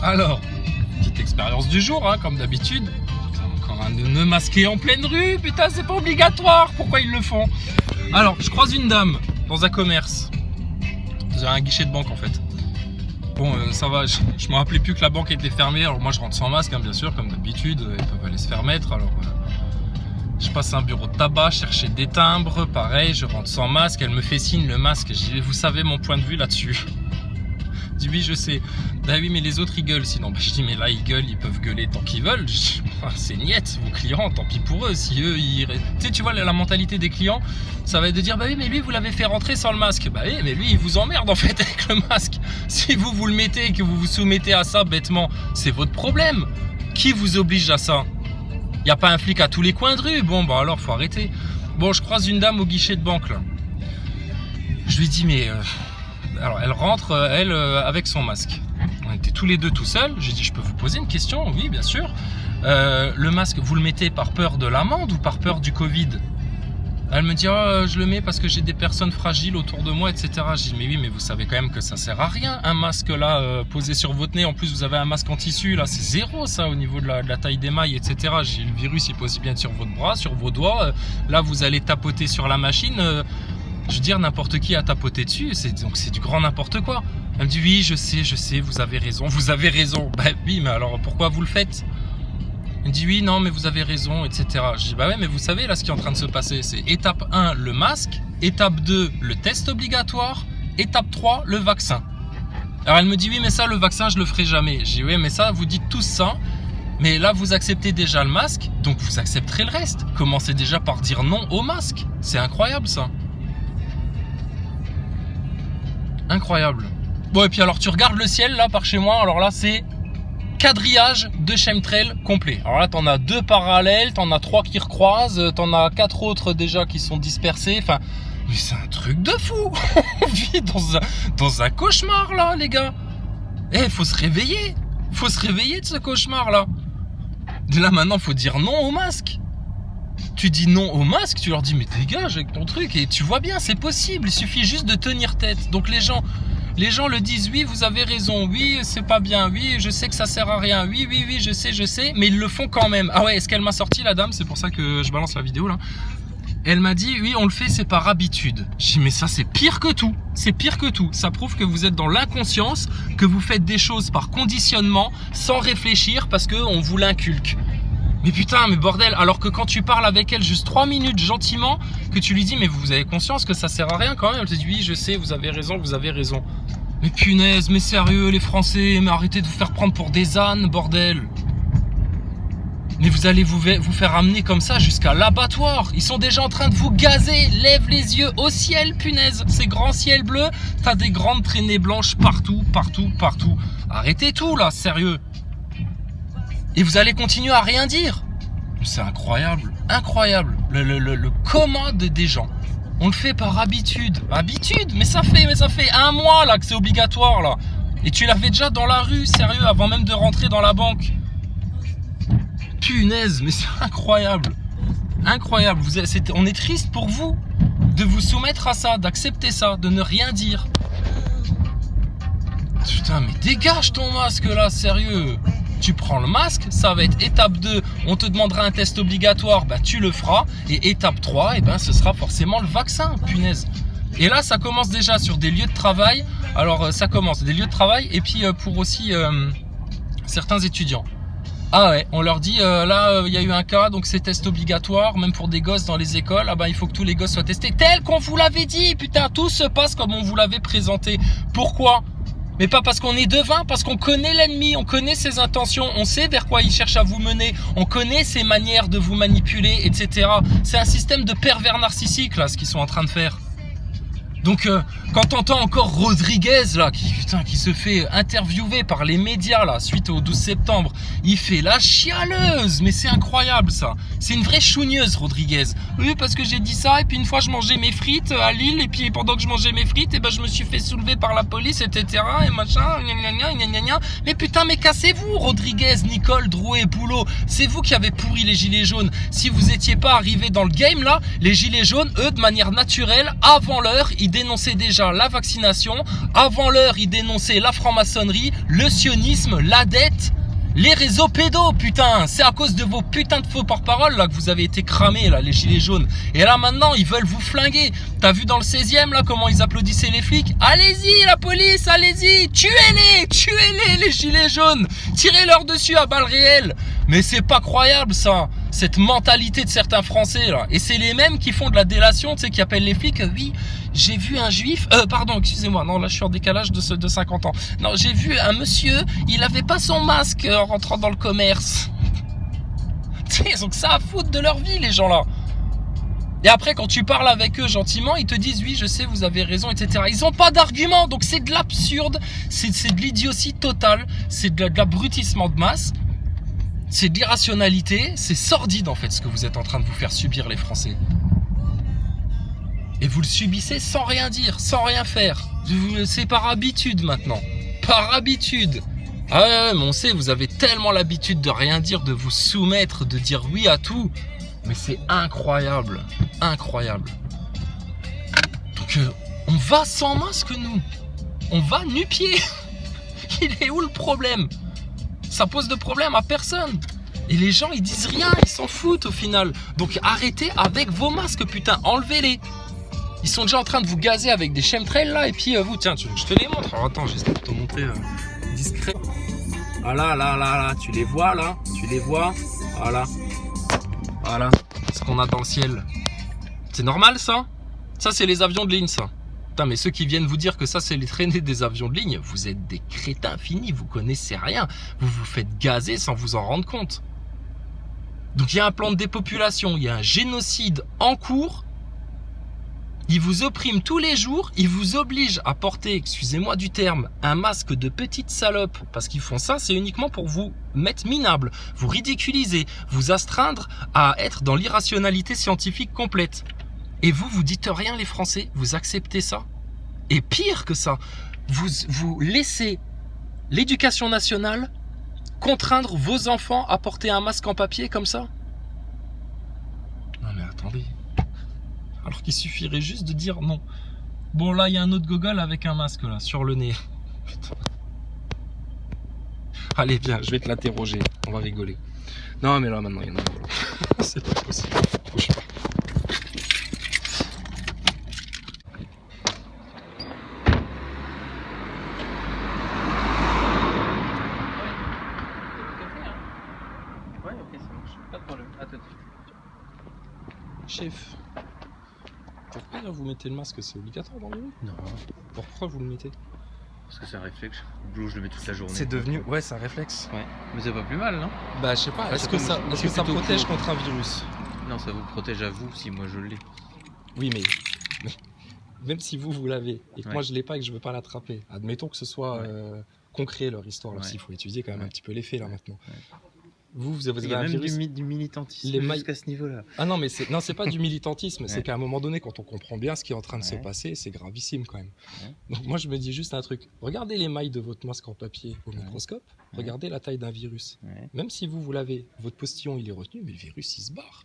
Alors, petite expérience du jour, hein, comme d'habitude. Encore un nœud masqué en pleine rue, putain, c'est pas obligatoire, pourquoi ils le font? Alors, je croise une dame dans un commerce. J'ai un guichet de banque en fait. Bon, ça va, je me rappelais plus que la banque était fermée. Alors moi je rentre sans masque, hein, bien sûr, comme d'habitude, ils peuvent aller se faire mettre. Alors je passe à un bureau de tabac, chercher des timbres, pareil, je rentre sans masque, elle me fait signe le masque. Je dis, vous savez mon point de vue là-dessus? Je dis, oui, je sais. Bah oui, mais les autres ils gueulent sinon. Bah, je dis, mais là ils gueulent, ils peuvent gueuler tant qu'ils veulent. C'est niette, vos clients, tant pis pour eux. Si eux, ils... Tu sais, tu vois, la mentalité des clients, ça va être de dire, bah oui, mais lui, vous l'avez fait rentrer sans le masque. Bah oui, mais lui, il vous emmerde en fait avec le masque. Si vous le mettez et que vous vous soumettez à ça bêtement, c'est votre problème. Qui vous oblige à ça? Il n'y a pas un flic à tous les coins de rue. Bon, bah alors, faut arrêter. Bon, je croise une dame au guichet de banque, là. Je lui dis, mais... Alors, elle rentre, elle, avec son masque. On était tous les deux tout seuls. J'ai dit, je peux vous poser une question? Oui, bien sûr. Le masque, vous le mettez par peur de l'amende ou par peur du Covid? Elle me dit, oh, je le mets parce que j'ai des personnes fragiles autour de moi, etc. Je dis, mais oui, mais vous savez quand même que ça sert à rien, un masque là, posé sur votre nez. En plus, vous avez un masque en tissu, là, c'est zéro, ça, au niveau de la taille des mailles, etc. J'ai le virus, il peut aussi bien être sur votre bras, sur vos doigts. Là, vous allez tapoter sur la machine. Je veux dire, n'importe qui a tapoté dessus, donc c'est du grand n'importe quoi. Elle me dit, oui, je sais, vous avez raison. Bah oui, mais alors pourquoi vous le faites? Elle me dit, oui, non, mais vous avez raison, etc. Je dis, bah ouais, mais vous savez, là, ce qui est en train de se passer, c'est étape 1, le masque, étape 2, le test obligatoire, étape 3, le vaccin. Alors elle me dit, oui, mais ça, le vaccin, je le ferai jamais. Je dis, oui, mais ça, vous dites tous ça, mais là, vous acceptez déjà le masque, donc vous accepterez le reste. Commencez déjà par dire non au masque. C'est incroyable, ça. Incroyable. Bon, et puis alors, tu regardes le ciel, là, par chez moi, alors là, c'est... quadrillage de chemtrail complet. Alors là, t'en as 2 parallèles, t'en as 3 qui recroisent, t'en as 4 autres déjà qui sont dispersés. Enfin, mais c'est un truc de fou. On vit dans un cauchemar là, les gars. Eh, faut se réveiller. Faut se réveiller de ce cauchemar là. Là maintenant, faut dire non au masque. Tu dis non au masque, tu leur dis mais dégage avec ton truc et tu vois bien, c'est possible. Il suffit juste de tenir tête. Donc les gens le disent, oui, vous avez raison, oui, c'est pas bien, oui, je sais que ça sert à rien, oui, je sais, mais ils le font quand même. Ah ouais, est-ce qu'elle m'a sorti, la dame? C'est pour ça que je balance la vidéo, là. Elle m'a dit, oui, on le fait, c'est par habitude. J'ai dit, mais ça, c'est pire que tout. C'est pire que tout. Ça prouve que vous êtes dans l'inconscience, que vous faites des choses par conditionnement, sans réfléchir, parce qu'on vous l'inculque. Mais putain, mais bordel, alors que quand tu parles avec elle juste 3 minutes gentiment, que tu lui dis, mais vous avez conscience que ça sert à rien quand même? Elle te dit, oui, je sais, vous avez raison. Mais punaise, mais sérieux, les Français, mais arrêtez de vous faire prendre pour des ânes, bordel. Mais vous allez vous faire amener comme ça jusqu'à l'abattoir. Ils sont déjà en train de vous gazer. Lève les yeux au ciel, punaise. Ces grands ciels bleus, t'as des grandes traînées blanches partout. Arrêtez tout là, sérieux. Et vous allez continuer à rien dire. C'est incroyable. Le coma des gens. On le fait par habitude. Mais ça fait 1 mois là que c'est obligatoire là. Et tu l'avais déjà dans la rue, sérieux, avant même de rentrer dans la banque. Punaise, mais c'est incroyable. On est triste pour vous de vous soumettre à ça, d'accepter ça, de ne rien dire. Putain, mais dégage ton masque là, sérieux. Tu prends le masque, ça va être étape 2, on te demandera un test obligatoire, bah tu le feras. Et étape 3, eh ben, ce sera forcément le vaccin, punaise. Et là, ça commence déjà sur des lieux de travail. Alors, ça commence des lieux de travail et puis pour aussi certains étudiants. Ah ouais, on leur dit, là, il y a eu un cas, donc c'est test obligatoire, même pour des gosses dans les écoles. Ah bah, il faut que tous les gosses soient testés, tel qu'on vous l'avait dit, putain, tout se passe comme on vous l'avait présenté. Pourquoi ? Mais pas parce qu'on est devin, parce qu'on connaît l'ennemi, on connaît ses intentions, on sait vers quoi il cherche à vous mener, on connaît ses manières de vous manipuler, etc. C'est un système de pervers narcissiques, là, ce qu'ils sont en train de faire. Donc, quand t'entends encore Rodriguez, là, qui se fait interviewer par les médias, là, suite au 12 septembre, il fait la chialeuse, mais c'est incroyable, ça. C'est une vraie chougneuse, Rodriguez. Oui, parce que j'ai dit ça, et puis une fois, je mangeais mes frites à Lille, et puis pendant que je mangeais mes frites, et ben, je me suis fait soulever par la police, etc., et machin, gna. Mais putain, mais cassez-vous, Rodriguez, Nicole, Drouet, Boulot. C'est vous qui avez pourri les gilets jaunes. Si vous étiez pas arrivés dans le game, là, les gilets jaunes, eux, de manière naturelle, avant l'heure, ils il dénonçait déjà la vaccination. Avant l'heure, il dénonçait la franc-maçonnerie, le sionisme, la dette, les réseaux pédos, putain. C'est à cause de vos putains de faux porte-parole là que vous avez été cramés, là, les gilets jaunes. Et là, maintenant, ils veulent vous flinguer. T'as vu dans le 16e, là, comment ils applaudissaient les flics? Allez-y, la police, allez-y, tuez-les, les gilets jaunes. Tirez-leur dessus à balles réelles. Mais c'est pas croyable, ça. Cette mentalité de certains Français, là. Et c'est les mêmes qui font de la délation, tu sais, qui appellent les flics. Oui, j'ai vu un juif. Pardon, excusez-moi. Non, là, je suis en décalage de 50 ans. Non, j'ai vu un monsieur, il avait pas son masque en rentrant dans le commerce. Tu sais, ils ont que ça à foutre de leur vie, les gens-là. Et après, quand tu parles avec eux gentiment, ils te disent oui, je sais, vous avez raison, etc. Ils n'ont pas d'argument, donc c'est de l'absurde, c'est de l'idiotie totale, c'est de l'abrutissement de masse, c'est de l'irrationalité, c'est sordide en fait ce que vous êtes en train de vous faire subir les Français. Et vous le subissez sans rien dire, sans rien faire. C'est par habitude maintenant, par habitude. Ah ouais, mais on sait, vous avez tellement l'habitude de rien dire, de vous soumettre, de dire oui à tout. Mais c'est incroyable, incroyable. Donc on va sans masque nous. On va nu-pied. Il est où le problème? Ça pose de problème à personne. Et les gens ils disent rien, ils s'en foutent au final. Donc arrêtez avec vos masques putain, enlevez-les. Ils sont déjà en train de vous gazer avec des chemtrails là. Et puis vous, tiens, je te les montre. Alors attends, j'essaie de te montrer discret. Ah là, tu les vois là? Tu les vois? Voilà. Voilà ce qu'on a dans le ciel. C'est normal ça? Ça c'est les avions de ligne ça. Putain mais ceux qui viennent vous dire que ça c'est les traînées des avions de ligne, vous êtes des crétins finis, vous connaissez rien. Vous vous faites gazer sans vous en rendre compte. Donc il y a un plan de dépopulation, il y a un génocide en cours. Ils vous oppriment tous les jours, ils vous obligent à porter, excusez-moi du terme, un masque de petite salope. Parce qu'ils font ça, c'est uniquement pour vous mettre minable, vous ridiculiser, vous astreindre à être dans l'irrationalité scientifique complète. Et vous dites rien les Français, vous acceptez ça. Et pire que ça, vous laissez l'éducation nationale contraindre vos enfants à porter un masque en papier comme ça. Non mais attendez. Alors qu'il suffirait juste de dire non. Bon là il y a un autre gogol avec un masque là sur le nez. Putain. Allez viens, je vais te l'interroger, on va rigoler. Non mais là maintenant il y en a un. C'est pas possible. Bouge pas. Ouais ok ça marche, pas de problème. À tout de suite. Chef. Pourquoi vous mettez le masque? C'est obligatoire dans les rues? Non. Pourquoi vous le mettez? Parce que c'est un réflexe. Je le mets toute la journée. C'est devenu... Ouais, c'est un réflexe. Ouais. Mais c'est pas plus mal, non? Bah, je sais pas. Ouais, Est-ce que ça protège contre un virus? Non, ça vous protège à vous si moi je l'ai. Oui, mais même si vous l'avez et que Ouais. moi je l'ai pas et que je veux pas l'attraper, admettons que ce soit concret leur histoire. Là, Ouais. s'il faut étudier quand même un petit peu les faits là maintenant. Ouais. Vous avez Il y a un même virus. du militantisme Les mailles- jusqu'à ce niveau-là. Ah non, mais c'est pas du militantisme. C'est Ouais. qu'à un moment donné, quand on comprend bien ce qui est en train de se Ouais. passer, c'est gravissime quand même. Ouais. Donc moi, je me dis juste un truc. Regardez les mailles de votre masque en papier au Ouais. microscope. Ouais. Regardez la taille d'un virus. Ouais. Même si vous l'avez, votre postillon il est retenu, mais le virus il se barre.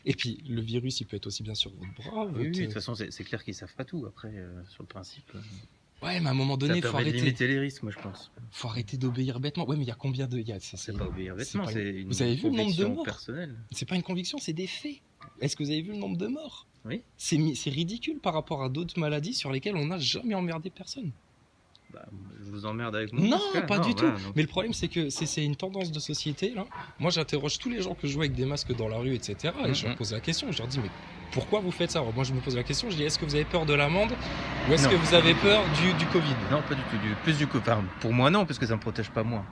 Et puis le virus il peut être aussi bien sur votre bras. Oui, votre- de toute façon, c'est clair qu'ils savent pas tout. Après, sur le principe, Ouais, mais à un moment ça donné, permet de limiter les risques, moi je pense. faut arrêter d'obéir bêtement. Ouais, mais il y a combien de. C'est pas obéir bêtement, pas une- c'est une Vous avez vu le nombre de conviction morts? personnelle. C'est pas une conviction, c'est des faits. Est-ce que vous avez vu le nombre de morts? Oui. C'est ridicule par rapport à d'autres maladies sur lesquelles on n'a jamais emmerdé personne. Bah, je vous emmerde avec moi. Non, pas du tout. Voilà, donc- Mais le problème, c'est que c'est une tendance de société. Là. Moi, j'interroge tous les gens que je vois avec des masques dans la rue, etc. Et je leur pose la question. Je leur dis, mais pourquoi vous faites ça? Alors, moi, je me pose la question. Je dis, est-ce que vous avez peur de l'amende ou est-ce Non. que vous avez peur du Covid? Non, pas du tout. Plus du coup. Enfin, pour moi, non, parce que ça me protège pas moi.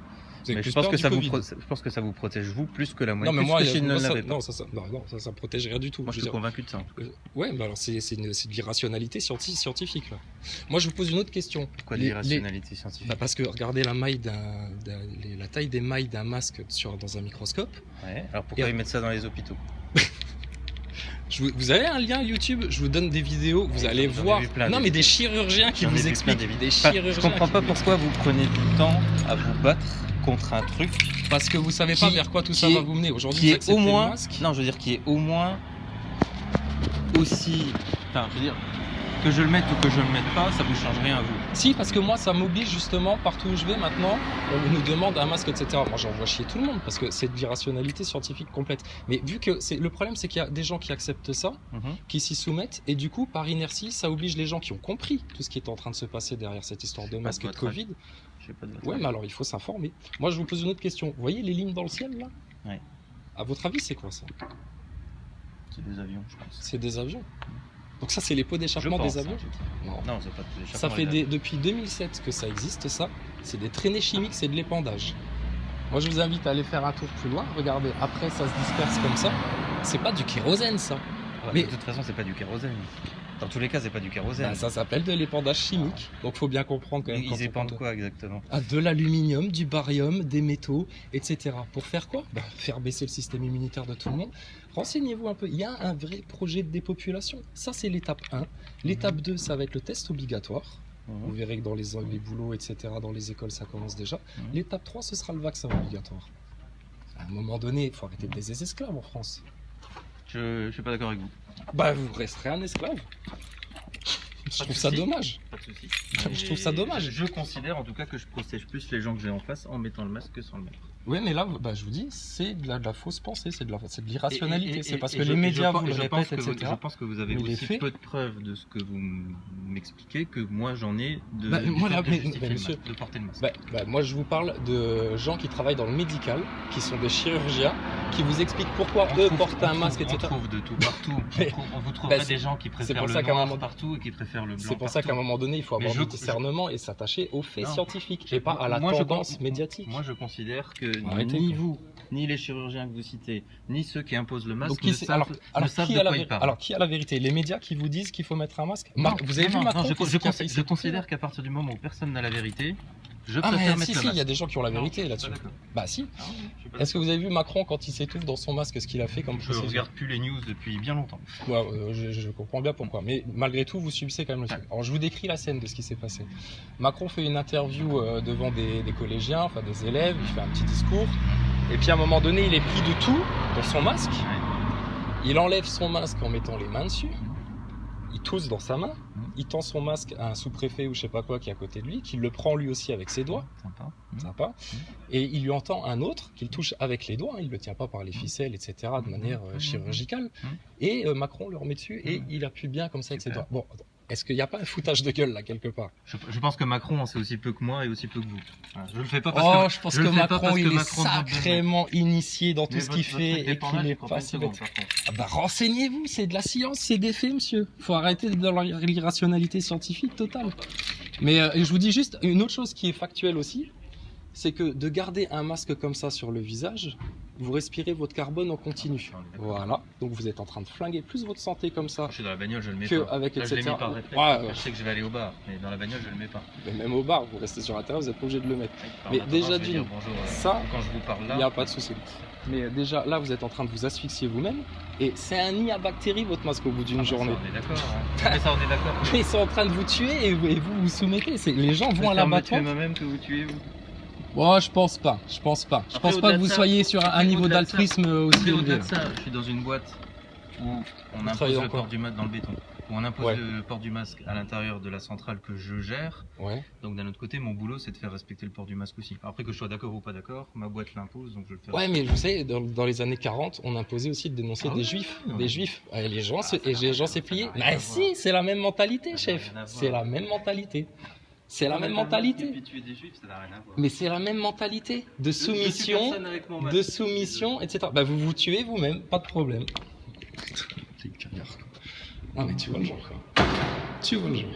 Vous avez Mais plus je pense peur que du ça vous Covid. je pense que ça vous protège vous plus que la Non, moyenne. mais moi, plus que si moi, ne ça, l'avait pas. non, ça protège rien du tout. Moi, je veux suis dire, convaincu de ça. ouais, bah alors c'est de l'irrationalité scientifique. Là. Moi, je vous pose une autre question. Quoi de Les- l'irrationalité scientifique? Bah parce que regardez la maille la taille des mailles d'un masque dans un microscope. Ouais. Alors pourquoi Et- ils mettent ça dans les hôpitaux? Vous avez un lien YouTube, je vous donne des vidéos, vous Ouais, allez j'en ai voir. vu plein, Non des mais des vidéos. chirurgiens qui J'en ai vous vu plein expliquent. des vidéos. Des Enfin, chirurgiens. je comprends qui pas vous pourquoi vous prenez du temps à vous battre contre un truc expliquent. Parce que vous savez pas Qui- vers quoi tout ça qui va est- vous mener. Aujourd'hui, qui vous est acceptez au le moins, masque. non, je veux dire qui est au moins aussi, enfin, je veux dire, Que je le mette ou que je le mette pas, ça vous change rien à vous. Si, parce que moi, ça m'oblige justement, partout où je vais maintenant, on nous demande un masque, etc. Moi, j'envoie chier tout le monde parce que c'est de l'irrationalité scientifique complète. Mais vu que le problème, c'est qu'il y a des gens qui acceptent ça, qui s'y soumettent, et du coup, par inertie, ça oblige les gens qui ont compris tout ce qui est en train de se passer derrière cette histoire de masque et de Covid. Je sais pas de votre Ouais, avis. mais alors, il faut s'informer. Moi, je vous pose une autre question. Vous voyez les lignes dans le ciel, là? Ouais. À votre avis, c'est quoi ça? C'est des avions, je pense. C'est des avions. Donc ça, c'est les pots Je d'échappement pense, des avions? en tout cas. Non. Non, c'est pas de l'échappement. Ça fait depuis 2007 que ça existe, ça. C'est des traînées chimiques, c'est de l'épandage. Moi, je vous invite à aller faire un tour plus loin. Regardez, après, ça se disperse comme ça. C'est pas du kérosène, ça. Ouais, Mais- de toute façon, c'est pas du kérosène. Dans tous les cas, c'est pas du kérosène. Bah, ça s'appelle de l'épandage chimique. Donc, faut bien comprendre quand même. quand Ils on épandent parle quoi exactement? de l'aluminium, du barium, des métaux, etc. Pour faire quoi? Bah, faire baisser le système immunitaire de tout le monde. Renseignez-vous un peu. Il y a un vrai projet de dépopulation. Ça, c'est l'étape 1. L'étape 2, ça va être le test obligatoire. Vous verrez que dans les boulots, etc., dans les écoles, ça commence déjà. L'étape 3, ce sera le vaccin obligatoire. À un moment donné, il faut arrêter de des esclaves en France. Je suis pas d'accord avec vous. Bah, vous resterez un esclave. Je trouve ça dommage. Pas de souci. Je trouve ça dommage. Je considère en tout cas que je protège plus les gens que j'ai en face en mettant le masque que sans le mettre. Oui, mais là, bah, je vous dis, c'est de la fausse pensée, c'est de l'irrationalité. Et- C'est parce et que je- les médias je vous le pense- je pense répètent, que etc. je pense que vous avez Mais les aussi faits- peu de preuves de ce que vous m'expliquez que moi j'en ai de, Bah, du moi, fait là, de mais- justifier mais le monsieur- masque, de porter le masque. Bah, moi, je vous parle de gens qui travaillent dans le médical, qui sont des chirurgiens, qui vous expliquent pourquoi eux portent un masque, etc. On trouve de tout partout. Mais- On vous trouverez bah, des gens qui préfèrent pour le ça qu'à un noir moment- partout et qui préfèrent le blanc C'est pour ça qu'à un partout. moment donné, il faut Mais avoir du je- discernement et s'attacher aux faits Non. scientifiques et pas à la Moi, je tendance pense- médiatique. Moi, je considère que Arrêtez, ni quoi. vous, ni les chirurgiens que vous citez, ni ceux qui imposent le masque Donc, ne qui, savent, alors, savent qui de a la quoi ils vérité? parlent. Alors, qui a la vérité? Les médias qui vous disent qu'il faut mettre un masque? Non, Vous avez vu non, Macron? non, qu'est-ce qu'il a fait? je considère qu'à partir du moment où personne n'a la vérité, je Ah, préfère mais mettre si, le si, il y a masque. des gens qui ont la Non, vérité je suis là-dessus. pas d'accord. Bah, si. Ah, je suis pas Est-ce que vous avez vu Macron quand il s'étouffe dans son masque, ce qu'il a fait comme Je procédure? regarde plus les news depuis bien longtemps. Ouais, je comprends bien pourquoi. Mais malgré tout, vous subissez quand même le truc. Alors, je vous décris la scène de ce qui s'est passé. Macron fait une interview devant des collégiens, enfin des élèves, il fait un petit discours. Et puis à un moment donné, il est pris de tout dans son masque. Il enlève son masque en mettant les mains dessus. Il tousse dans sa main. Il tend son masque à un sous-préfet ou je sais pas quoi qui est à côté de lui, qui le prend lui aussi avec ses doigts. Sympa. Sympa. Et il lui entend un autre qu'il touche avec les doigts, il ne le tient pas par les ficelles, etc., de manière chirurgicale. Et Macron le remet dessus et il appuie bien comme ça avec ses Super. doigts. Bon, attends, est-ce qu'il n'y a pas un foutage de gueule là quelque part? Je pense que Macron en sait aussi peu que moi et aussi peu que vous. Voilà, je le fais pas parce Oh, que je pense je que le fais pas Macron, parce que il est Macron demande de le mettre. sacrément initié dans tout Mais ce qu'il votre fait truc et d'épandage, qu'il je est crois pas une si seconde, bête. par contre. Ah bah, renseignez-vous, c'est de la science, c'est des faits, monsieur. Faut arrêter d'être dans l'irrationalité scientifique totale. Mais je vous dis juste une autre chose qui est factuelle aussi, c'est que de garder un masque comme ça sur le visage, vous respirez votre carbone en continu. Ah, on est d'accord. Voilà, donc vous êtes en train de flinguer plus votre santé comme ça. Je suis dans la bagnole, je le mets Que pas. avec Là, je l'ai etc. mis par réflexe. Ouais, Je sais que je vais aller au bar, mais dans la bagnole, je le mets pas. mais même au bar, vous restez sur l'intérieur, vous n'êtes pas obligé de le mettre. Par Mais maintenant, déjà je vais d'une, dire bonjour, ça, quand je vous parle là. Il n'y a pas de souci. Mais déjà, là, vous êtes en train de vous asphyxier vous-même. Et c'est un nid à bactéries, votre masque, au bout d'une Ah bah, journée. Ça, on est d'accord. Hein. Mais ça, on est d'accord. Ils sont en train de vous tuer et vous vous soumettez. Les gens vont à Je préfère me l'abattoir. tuer moi-même que vous tuez vous. Oh, je pense pas. Je pense pas. Je Après, pense au-delà pas que de vous ça- soyez sur un après, niveau au-delà de ça- d'altruisme aussi Après, au-delà élevé. de ça, je suis dans une boîte où on impose travaillez le dans quoi port du masque dans le béton. Où on impose Ouais. le port du masque à l'intérieur de la centrale que je gère. Ouais. Donc d'un autre côté, mon boulot, c'est de faire respecter le port du masque aussi. Après que je sois d'accord ou pas d'accord, ma boîte l'impose, donc je le fais. Ouais, mais vous savez, dans les années 40, on imposait aussi de dénoncer Ah des ouais, juifs. ouais. Des juifs. Et les gens, Ah, et les gens s'est pliés. Mais si, c'est la même mentalité, Ça n'a chef. rien à voir. C'est la même mentalité. C'est la même mentalité. Puis tuer des juifs, ça n'a rien à voir. Mais c'est la même mentalité de Je tue soumission. personne avec mon De masque. soumission, etc. Bah vous vous tuez vous-même, pas de problème. C'est une carrière, quoi. Non mais tu vois le genre quoi. Tu vois le genre.